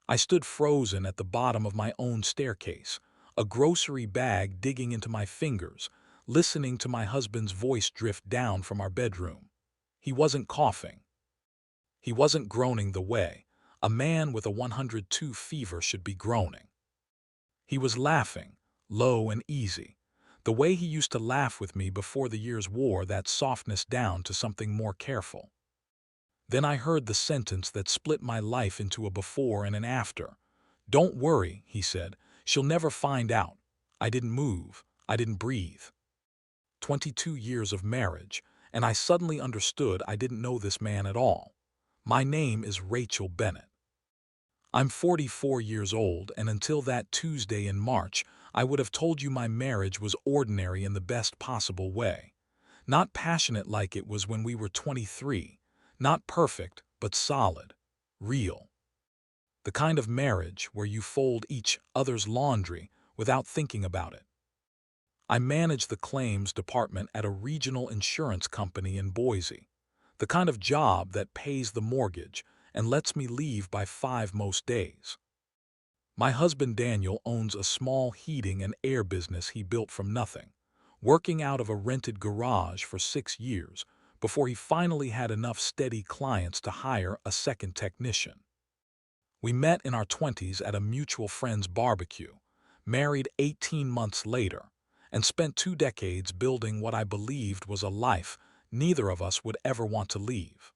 I stood frozen at the bottom of my own staircase, a grocery bag digging into my fingers, listening to my husband's voice drift down from our bedroom. He wasn't coughing. He wasn't groaning the way a man with a 102 fever should be groaning. He was laughing, low and easy, the way he used to laugh with me before the years wore that softness down to something more careful. Then I heard the sentence that split my life into a before and an after. "Don't worry," he said. "She'll never find out. I didn't move. I didn't breathe." 22 years of marriage, and I suddenly understood I didn't know this man at all. My name is Rachel Bennett. I'm 44 years old, and until that Tuesday in March, I would have told you my marriage was ordinary in the best possible way. Not passionate like it was when we were 23. Not perfect, but solid. Real. The kind of marriage where you fold each other's laundry without thinking about it. I manage the claims department at a regional insurance company in Boise. The kind of job that pays the mortgage and lets me leave by 5 most days. My husband Daniel owns a small heating and air business he built from nothing, working out of a rented garage for 6 years before he finally had enough steady clients to hire a second technician. We met in our 20s at a mutual friend's barbecue, married 18 months later, and spent 2 decades building what I believed was a life neither of us would ever want to leave.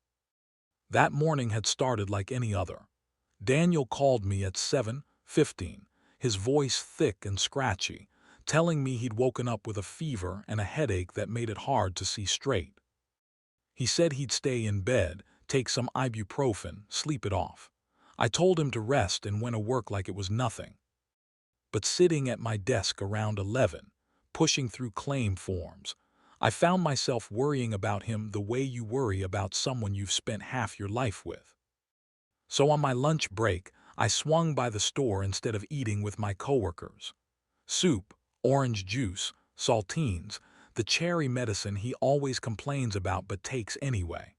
That morning had started like any other. Daniel called me at 7:15, his voice thick and scratchy, telling me he'd woken up with a fever and a headache that made it hard to see straight. He said he'd stay in bed, take some ibuprofen, sleep it off. I told him to rest and went to work like it was nothing. But sitting at my desk around 11, pushing through claim forms, I found myself worrying about him the way you worry about someone you've spent half your life with. So on my lunch break, I swung by the store instead of eating with my coworkers. Soup, orange juice, saltines, the cherry medicine he always complains about but takes anyway.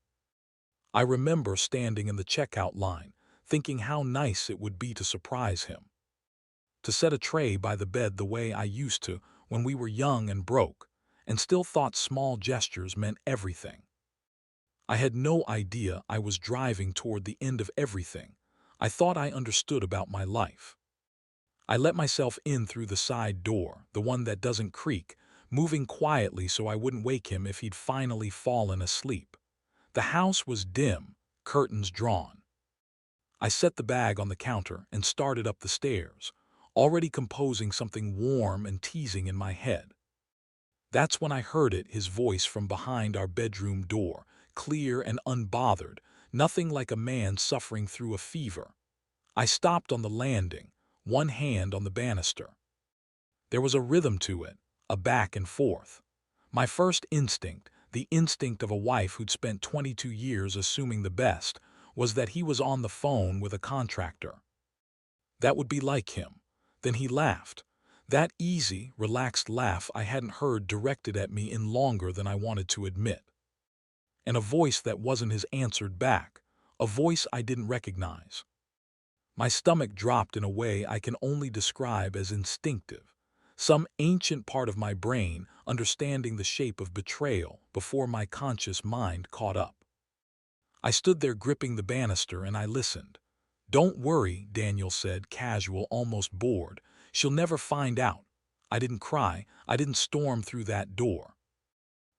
I remember standing in the checkout line, thinking how nice it would be to surprise him. To set a tray by the bed the way I used to when we were young and broke, and still thought small gestures meant everything. I had no idea I was driving toward the end of everything I thought I understood about my life. I let myself in through the side door, the one that doesn't creak, moving quietly so I wouldn't wake him if he'd finally fallen asleep. The house was dim, curtains drawn. I set the bag on the counter and started up the stairs, already composing something warm and teasing in my head. That's when I heard it, his voice from behind our bedroom door, clear and unbothered, nothing like a man suffering through a fever. I stopped on the landing, one hand on the banister. There was a rhythm to it, a back and forth. My first instinct, the instinct of a wife who'd spent 22 years assuming the best, was that he was on the phone with a contractor. That would be like him. Then he laughed. That easy, relaxed laugh I hadn't heard directed at me in longer than I wanted to admit. And a voice that wasn't his answered back, a voice I didn't recognize. My stomach dropped in a way I can only describe as instinctive, some ancient part of my brain understanding the shape of betrayal before my conscious mind caught up. I stood there gripping the banister and I listened. "Don't worry," Daniel said, casual, almost bored. "She'll never find out." I didn't cry. I didn't storm through that door.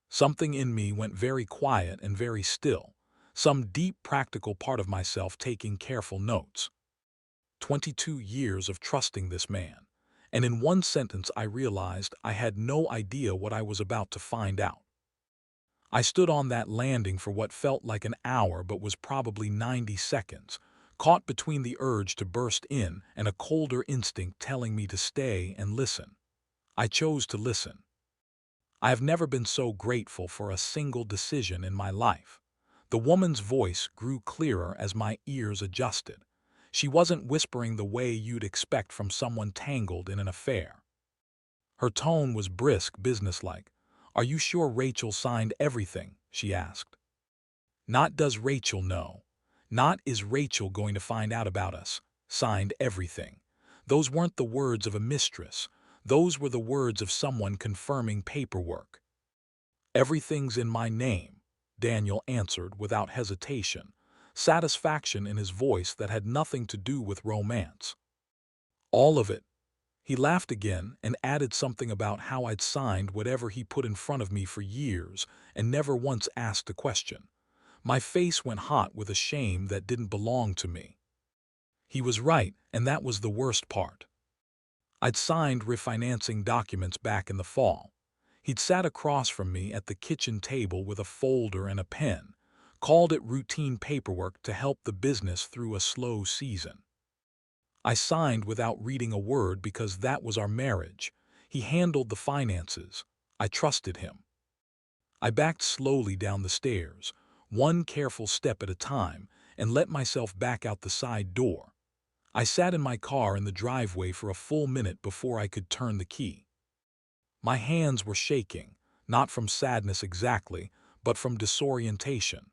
Something in me went very quiet and very still, some deep practical part of myself taking careful notes. 22 years of trusting this man, and in one sentence I realized I had no idea what I was about to find out. I stood on that landing for what felt like an hour but was probably 90 seconds, caught between the urge to burst in and a colder instinct telling me to stay and listen. I chose to listen. I have never been so grateful for a single decision in my life. The woman's voice grew clearer as my ears adjusted. She wasn't whispering the way you'd expect from someone tangled in an affair. Her tone was brisk, businesslike. "Are you sure Rachel signed everything?" she asked. Not "does Rachel know?" Not "is Rachel going to find out about us?" signed everything. Those weren't the words of a mistress. Those were the words of someone confirming paperwork. "Everything's in my name," Daniel answered without hesitation, satisfaction in his voice that had nothing to do with romance. "All of it." He laughed again and added something about how I'd signed whatever he put in front of me for years and never once asked a question. My face went hot with a shame that didn't belong to me. He was right, and that was the worst part. I'd signed refinancing documents back in the fall. He'd sat across from me at the kitchen table with a folder and a pen, called it routine paperwork to help the business through a slow season. I signed without reading a word because that was our marriage. He handled the finances. I trusted him. I backed slowly down the stairs, one careful step at a time, and let myself back out the side door. I sat in my car in the driveway for a full minute before I could turn the key. My hands were shaking, not from sadness exactly, but from disorientation.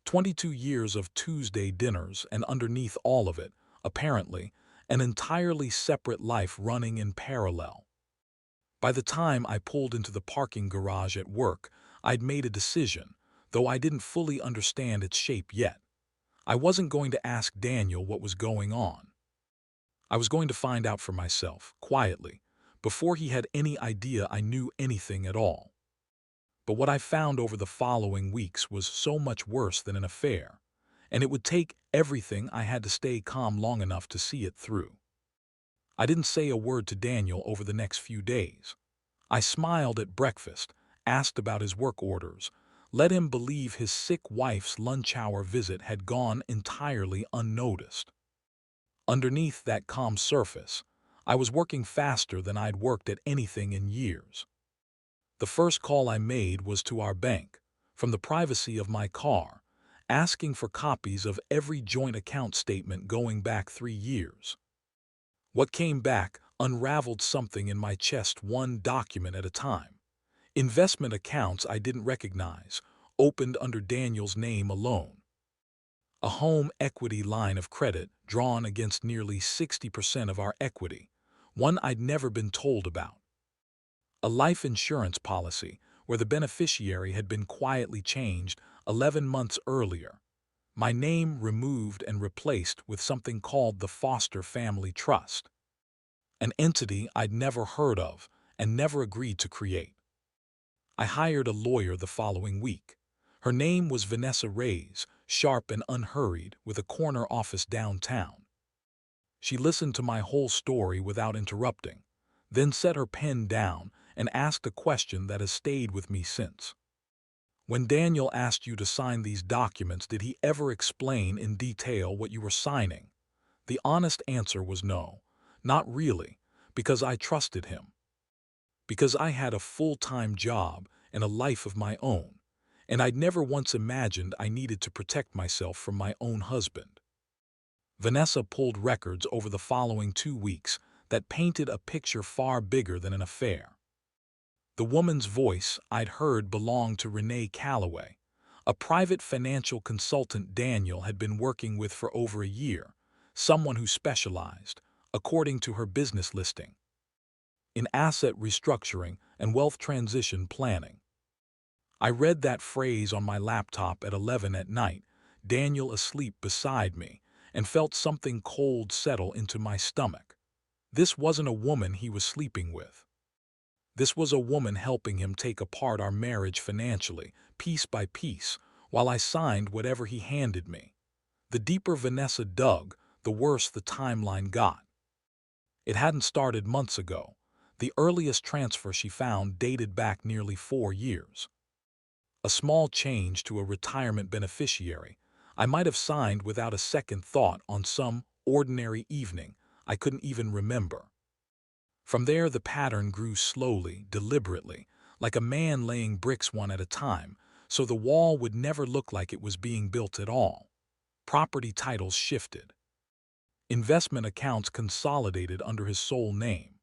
22 years of Tuesday dinners, and underneath all of it, apparently, an entirely separate life running in parallel. By the time I pulled into the parking garage at work, I'd made a decision, though I didn't fully understand its shape yet. I wasn't going to ask Daniel what was going on. I was going to find out for myself, quietly, before he had any idea I knew anything at all. But what I found over the following weeks was so much worse than an affair, and it would take everything I had to stay calm long enough to see it through. I didn't say a word to Daniel over the next few days. I smiled at breakfast, asked about his work orders, let him believe his sick wife's lunch hour visit had gone entirely unnoticed. Underneath that calm surface, I was working faster than I'd worked at anything in years. The first call I made was to our bank, from the privacy of my car, asking for copies of every joint account statement going back 3 years. What came back unraveled something in my chest, one document at a time. Investment accounts I didn't recognize, opened under Daniel's name alone. A home equity line of credit drawn against nearly 60% of our equity, one I'd never been told about. A life insurance policy where the beneficiary had been quietly changed 11 months earlier. My name removed and replaced with something called the Foster Family Trust, an entity I'd never heard of and never agreed to create. I hired a lawyer the following week. Her name was Vanessa Reyes, sharp and unhurried, with a corner office downtown. She listened to my whole story without interrupting, then set her pen down and asked a question that has stayed with me since. "When Daniel asked you to sign these documents, did he ever explain in detail what you were signing?" The honest answer was no, not really, because I trusted him. Because I had a full-time job and a life of my own, and I'd never once imagined I needed to protect myself from my own husband. Vanessa pulled records over the following 2 weeks that painted a picture far bigger than an affair. The woman's voice I'd heard belonged to Renee Calloway, a private financial consultant Daniel had been working with for over a year, someone who specialized, according to her business listing, in asset restructuring and wealth transition planning. I read that phrase on my laptop at 11 at night, Daniel asleep beside me, and felt something cold settle into my stomach. This wasn't a woman he was sleeping with. This was a woman helping him take apart our marriage financially, piece by piece, while I signed whatever he handed me. The deeper Vanessa dug, the worse the timeline got. It hadn't started months ago. The earliest transfer she found dated back nearly 4 years. A small change to a retirement beneficiary I might have signed without a second thought on some ordinary evening I couldn't even remember. From there the pattern grew slowly, deliberately, like a man laying bricks one at a time, so the wall would never look like it was being built at all. Property titles shifted. Investment accounts consolidated under his sole name.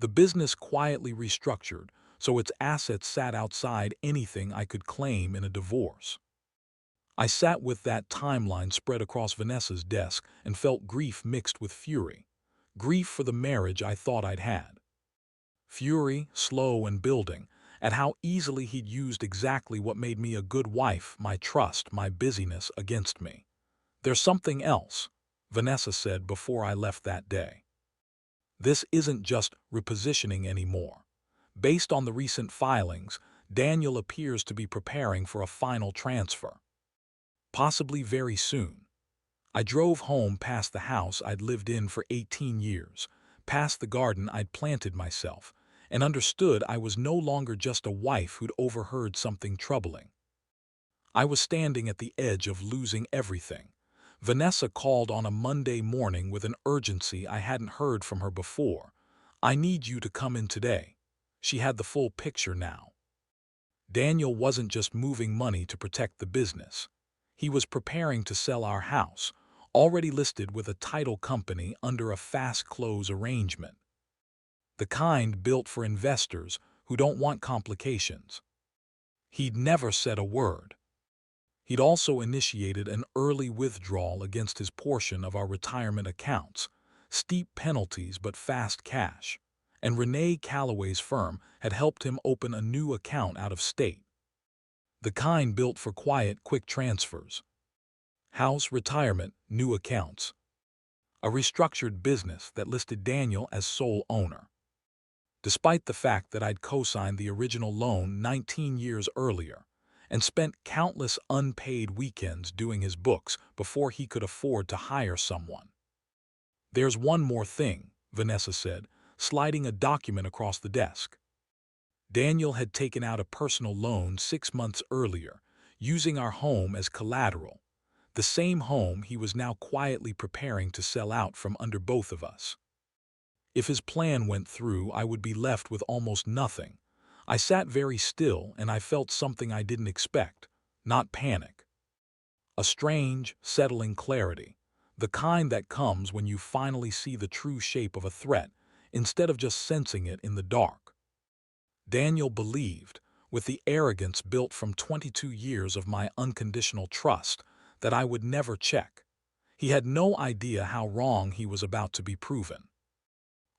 The business quietly restructured, so its assets sat outside anything I could claim in a divorce. I sat with that timeline spread across Vanessa's desk and felt grief mixed with fury. Grief for the marriage I thought I'd had. Fury, slow and building, at how easily he'd used exactly what made me a good wife, my trust, my busyness, against me. "There's something else," Vanessa said before I left that day. "This isn't just repositioning anymore. Based on the recent filings, Daniel appears to be preparing for a final transfer. Possibly very soon." I drove home past the house I'd lived in for 18 years, past the garden I'd planted myself, and understood I was no longer just a wife who'd overheard something troubling. I was standing at the edge of losing everything. Vanessa called on a Monday morning with an urgency I hadn't heard from her before. "I need you to come in today." She had the full picture now. Daniel wasn't just moving money to protect the business. He was preparing to sell our house, already listed with a title company under a fast close arrangement. The kind built for investors who don't want complications. He'd never said a word. He'd also initiated an early withdrawal against his portion of our retirement accounts, steep penalties but fast cash, and Renee Calloway's firm had helped him open a new account out of state. The kind built for quiet, quick transfers. House, retirement, new accounts. A restructured business that listed Daniel as sole owner. Despite the fact that I'd co-signed the original loan 19 years earlier and spent countless unpaid weekends doing his books before he could afford to hire someone. "There's one more thing," Vanessa said, sliding a document across the desk. Daniel had taken out a personal loan 6 months earlier, using our home as collateral, the same home he was now quietly preparing to sell out from under both of us. If his plan went through, I would be left with almost nothing. I sat very still and I felt something I didn't expect, not panic. A strange, settling clarity, the kind that comes when you finally see the true shape of a threat instead of just sensing it in the dark. Daniel believed, with the arrogance built from 22 years of my unconditional trust, that I would never check. He had no idea how wrong he was about to be proven.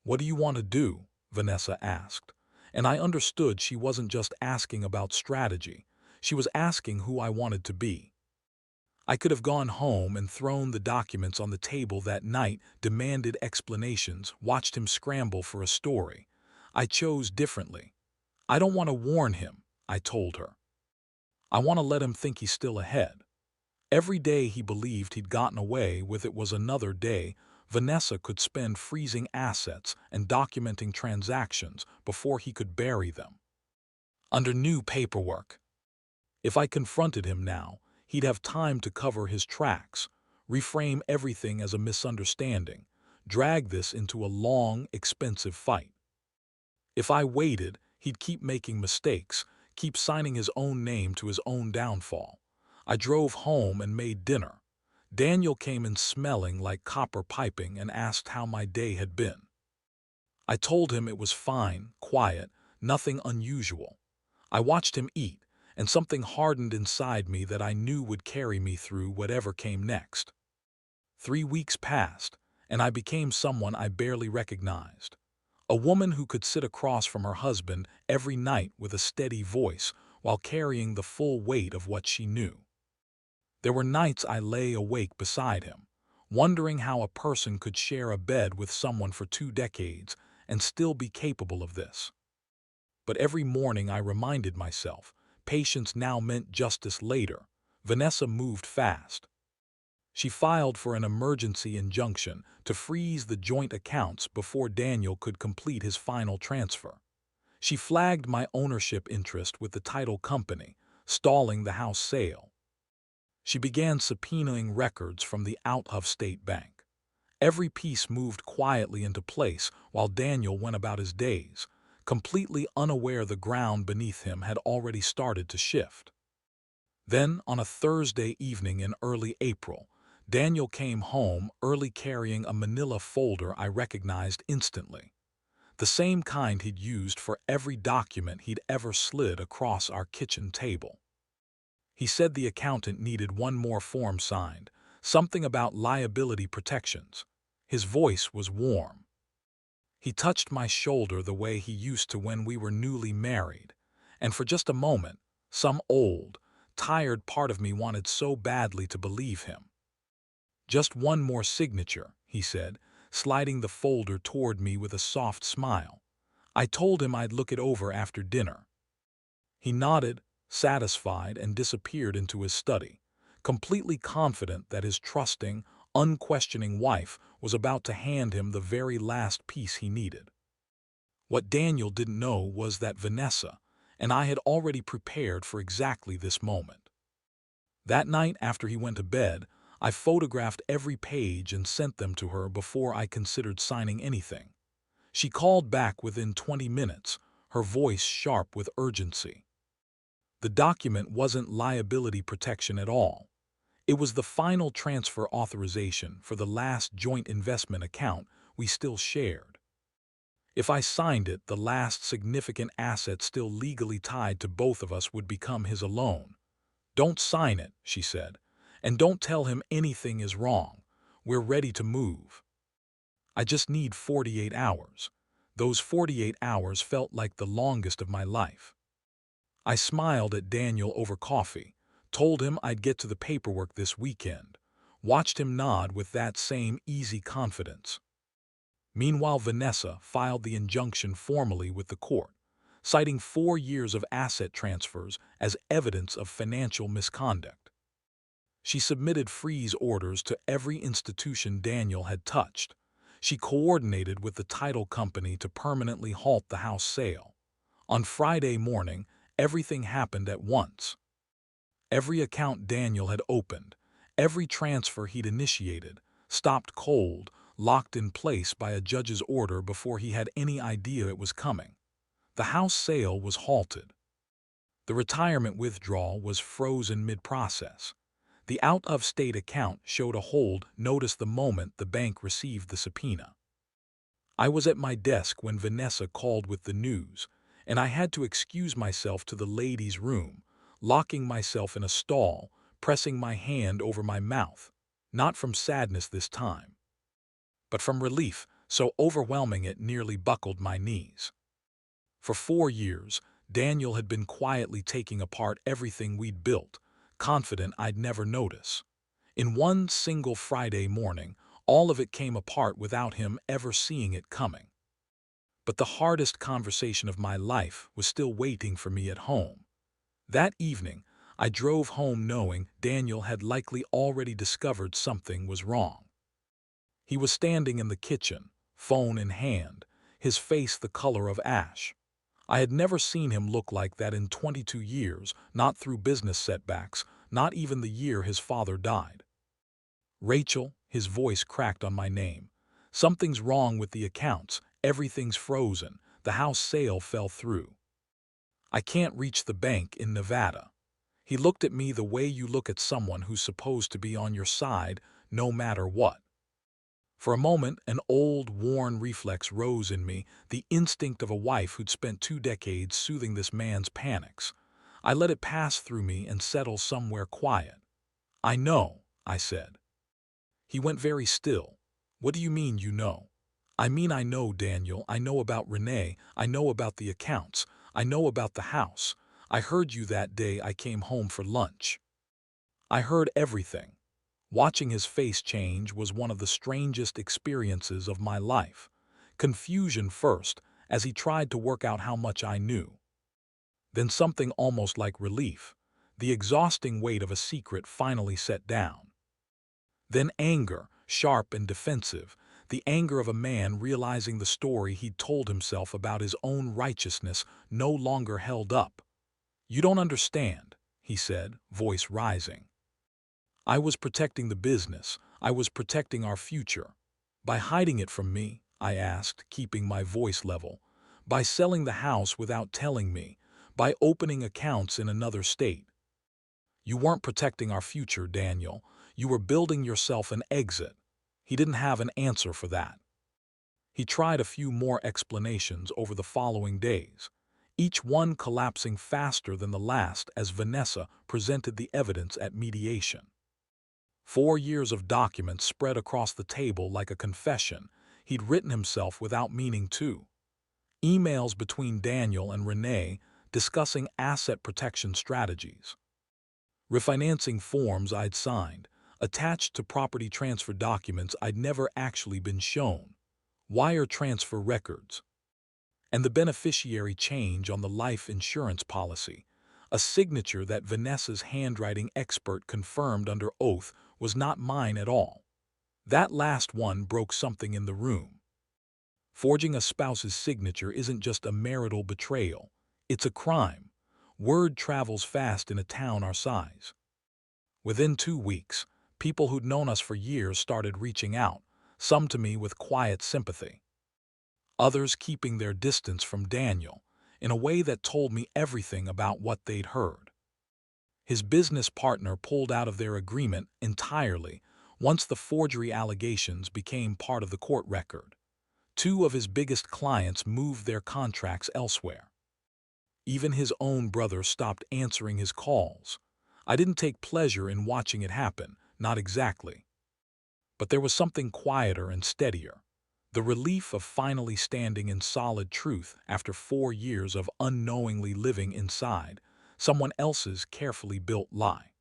"What do you want to do?" Vanessa asked, and I understood she wasn't just asking about strategy, she was asking who I wanted to be. I could have gone home and thrown the documents on the table that night, demanded explanations, watched him scramble for a story. I chose differently. "I don't want to warn him," I told her. "I want to let him think he's still ahead." Every day he believed he'd gotten away with it was another day Vanessa could spend freezing assets and documenting transactions before he could bury them. Under new paperwork. If I confronted him now, he'd have time to cover his tracks, reframe everything as a misunderstanding, drag this into a long, expensive fight. If I waited, he'd keep making mistakes, keep signing his own name to his own downfall. I drove home and made dinner. Daniel came in smelling like copper piping and asked how my day had been. I told him it was fine, quiet, nothing unusual. I watched him eat, and something hardened inside me that I knew would carry me through whatever came next. 3 weeks passed, and I became someone I barely recognized. A woman who could sit across from her husband every night with a steady voice while carrying the full weight of what she knew. There were nights I lay awake beside him, wondering how a person could share a bed with someone for 2 decades and still be capable of this. But every morning I reminded myself, patience now meant justice later. Vanessa moved fast. She filed for an emergency injunction to freeze the joint accounts before Daniel could complete his final transfer. She flagged my ownership interest with the title company, stalling the house sale. She began subpoenaing records from the out-of-state bank. Every piece moved quietly into place while Daniel went about his days, completely unaware the ground beneath him had already started to shift. Then, on a Thursday evening in early April, Daniel came home early carrying a manila folder I recognized instantly, the same kind he'd used for every document he'd ever slid across our kitchen table. He said the accountant needed one more form signed, something about liability protections. His voice was warm. He touched my shoulder the way he used to when we were newly married, and for just a moment, some old, tired part of me wanted so badly to believe him. Just one more signature, he said, sliding the folder toward me with a soft smile. I told him I'd look it over after dinner. He nodded, satisfied, and disappeared into his study, completely confident that his trusting, unquestioning wife was about to hand him the very last piece he needed. What Daniel didn't know was that Vanessa and I had already prepared for exactly this moment. That night after he went to bed, I photographed every page and sent them to her before I considered signing anything. She called back within 20 minutes, her voice sharp with urgency. The document wasn't liability protection at all. It was the final transfer authorization for the last joint investment account we still shared. If I signed it, the last significant asset still legally tied to both of us would become his alone. "Don't sign it," she said, "and don't tell him anything is wrong. We're ready to move. I just need 48 hours. Those 48 hours felt like the longest of my life." I smiled at Daniel over coffee, told him I'd get to the paperwork this weekend, watched him nod with that same easy confidence. Meanwhile, Vanessa filed the injunction formally with the court, citing 4 years of asset transfers as evidence of financial misconduct. She submitted freeze orders to every institution Daniel had touched. She coordinated with the title company to permanently halt the house sale. On Friday morning, everything happened at once. Every account Daniel had opened, every transfer he'd initiated, stopped cold, locked in place by a judge's order before he had any idea it was coming. The house sale was halted. The retirement withdrawal was frozen mid-process. The out-of-state account showed a hold notice the moment the bank received the subpoena. I was at my desk when Vanessa called with the news, and I had to excuse myself to the ladies' room, locking myself in a stall, pressing my hand over my mouth, not from sadness this time, but from relief so overwhelming it nearly buckled my knees. For 4 years, Daniel had been quietly taking apart everything we'd built, confident I'd never notice. In one single Friday morning, all of it came apart without him ever seeing it coming. But the hardest conversation of my life was still waiting for me at home. That evening, I drove home knowing Daniel had likely already discovered something was wrong. He was standing in the kitchen, phone in hand, his face the color of ash. I had never seen him look like that in 22 years, not through business setbacks, not even the year his father died. "Rachel," his voice cracked on my name. "Something's wrong with the accounts, everything's frozen, the house sale fell through. I can't reach the bank in Nevada." He looked at me the way you look at someone who's supposed to be on your side no matter what. For a moment, an old, worn reflex rose in me, the instinct of a wife who'd spent 2 decades soothing this man's panics. I let it pass through me and settle somewhere quiet. "I know," I said. He went very still. "What do you mean you know?" "I mean I know, Daniel. I know about Renee. I know about the accounts. I know about the house. I heard you that day I came home for lunch. I heard everything." Watching his face change was one of the strangest experiences of my life. Confusion first, as he tried to work out how much I knew. Then something almost like relief. The exhausting weight of a secret finally set down. Then anger, sharp and defensive, the anger of a man realizing the story he'd told himself about his own righteousness no longer held up. "You don't understand," he said, voice rising. "I was protecting the business. I was protecting our future. By hiding it from me," I asked, keeping my voice level. "By selling the house without telling me. By opening accounts in another state. You weren't protecting our future, Daniel. You were building yourself an exit." He didn't have an answer for that. He tried a few more explanations over the following days. each one collapsing faster than the last as Vanessa presented the evidence at mediation. 4 years of documents spread across the table like a confession he'd written himself without meaning to. Emails between Daniel and Renee discussing asset protection strategies. Refinancing forms I'd signed, attached to property transfer documents I'd never actually been shown. Wire transfer records. And the beneficiary change on the life insurance policy, a signature that Vanessa's handwriting expert confirmed under oath was not mine at all. That last one broke something in the room. Forging a spouse's signature isn't just a marital betrayal, it's a crime. Word travels fast in a town our size. Within 2 weeks, people who'd known us for years started reaching out, some to me with quiet sympathy, others keeping their distance from Daniel in a way that told me everything about what they'd heard. His business partner pulled out of their agreement entirely once the forgery allegations became part of the court record. 2 of his biggest clients moved their contracts elsewhere. Even his own brother stopped answering his calls. I didn't take pleasure in watching it happen, not exactly. But there was something quieter and steadier. The relief of finally standing in solid truth after 4 years of unknowingly living inside someone else's carefully built lie.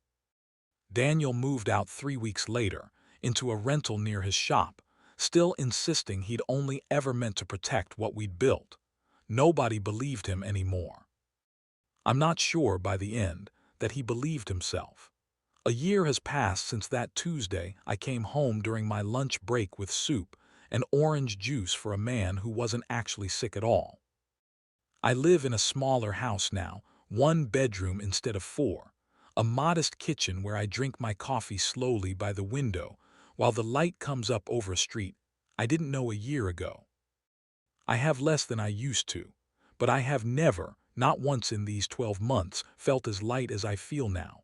Daniel moved out 3 weeks later into a rental near his shop, still insisting he'd only ever meant to protect what we'd built. Nobody believed him anymore. I'm not sure by the end that he believed himself. A year has passed since that Tuesday I came home during my lunch break with soup and orange juice for a man who wasn't actually sick at all. I live in a smaller house now, 1 bedroom instead of 4, a modest kitchen where I drink my coffee slowly by the window while the light comes up over a street I didn't know a year ago. I have less than I used to, but I have never, not once in these 12 months, felt as light as I feel now.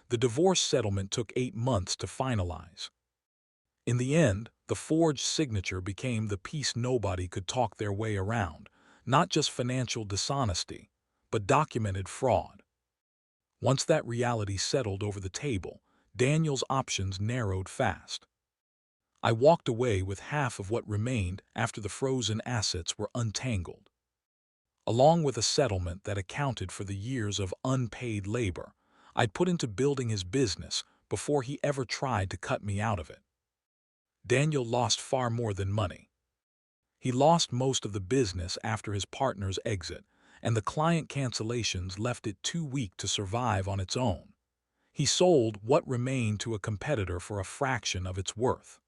The divorce settlement took 8 months to finalize. In the end, the forged signature became the piece nobody could talk their way around, not just financial dishonesty, but documented fraud. Once that reality settled over the table, Daniel's options narrowed fast. I walked away with half of what remained after the frozen assets were untangled. Along with a settlement that accounted for the years of unpaid labor I'd put into building his business before he ever tried to cut me out of it. Daniel lost far more than money. He lost most of the business after his partner's exit, and the client cancellations left it too weak to survive on its own. He sold what remained to a competitor for a fraction of its worth.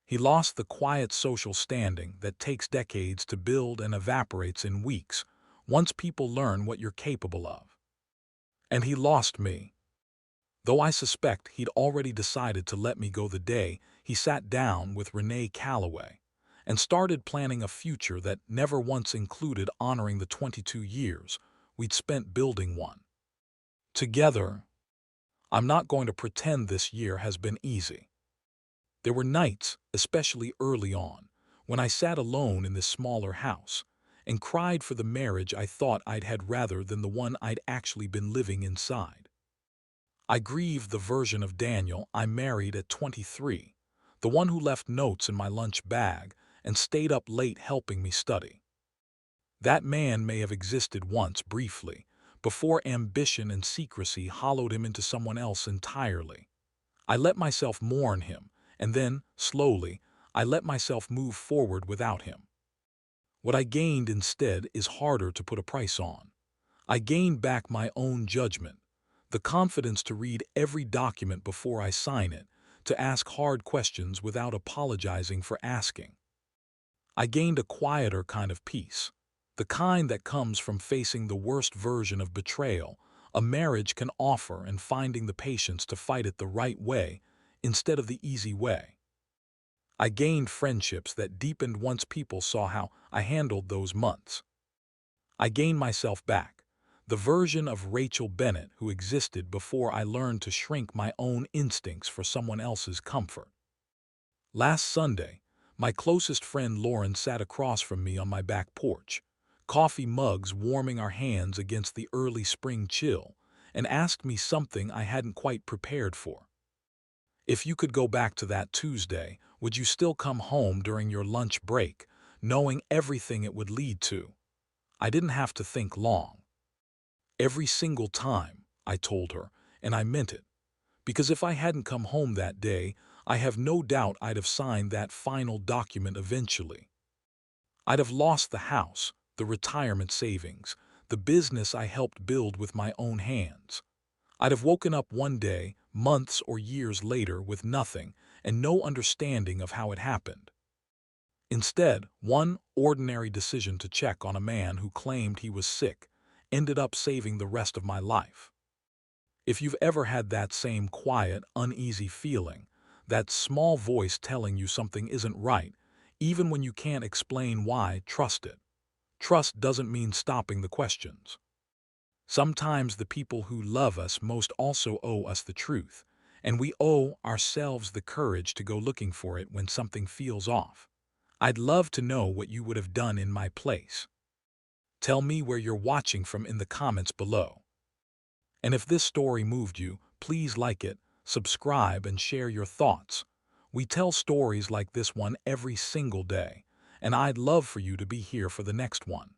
He lost the quiet social standing that takes decades to build and evaporates in weeks, once people learn what you're capable of. And he lost me. Though I suspect he'd already decided to let me go the day he sat down with Renee Calloway and started planning a future that never once included honoring the 22 years we'd spent building one. Together, I'm not going to pretend this year has been easy. There were nights, especially early on, when I sat alone in this smaller house and cried for the marriage I thought I'd had rather than the one I'd actually been living inside. I grieved the version of Daniel I married at 23, the one who left notes in my lunch bag and stayed up late helping me study. That man may have existed once briefly, before ambition and secrecy hollowed him into someone else entirely. I let myself mourn him, and then, slowly, I let myself move forward without him. What I gained instead is harder to put a price on. I gained back my own judgment, the confidence to read every document before I sign it, to ask hard questions without apologizing for asking. I gained a quieter kind of peace, the kind that comes from facing the worst version of betrayal a marriage can offer and finding the patience to fight it the right way instead of the easy way. I gained friendships that deepened once people saw how I handled those months. I gained myself back, the version of Rachel Bennett who existed before I learned to shrink my own instincts for someone else's comfort. Last Sunday, my closest friend Lauren sat across from me on my back porch, coffee mugs warming our hands against the early spring chill, and asked me something I hadn't quite prepared for. If you could go back to that Tuesday, would you still come home during your lunch break, knowing everything it would lead to? I didn't have to think long. Every single time, I told her, and I meant it. Because if I hadn't come home that day, I have no doubt I'd have signed that final document eventually. I'd have lost the house, the retirement savings, the business I helped build with my own hands. I'd have woken up one day, months or years later, with nothing and no understanding of how it happened. Instead, one ordinary decision to check on a man who claimed he was sick ended up saving the rest of my life. If you've ever had that same quiet, uneasy feeling, that small voice telling you something isn't right, even when you can't explain why, trust it. Trust doesn't mean stopping the questions. Sometimes the people who love us most also owe us the truth, and we owe ourselves the courage to go looking for it when something feels off. I'd love to know what you would have done in my place. Tell me where you're watching from in the comments below. And if this story moved you, please like it, subscribe, and share your thoughts. We tell stories like this one every single day, and I'd love for you to be here for the next one.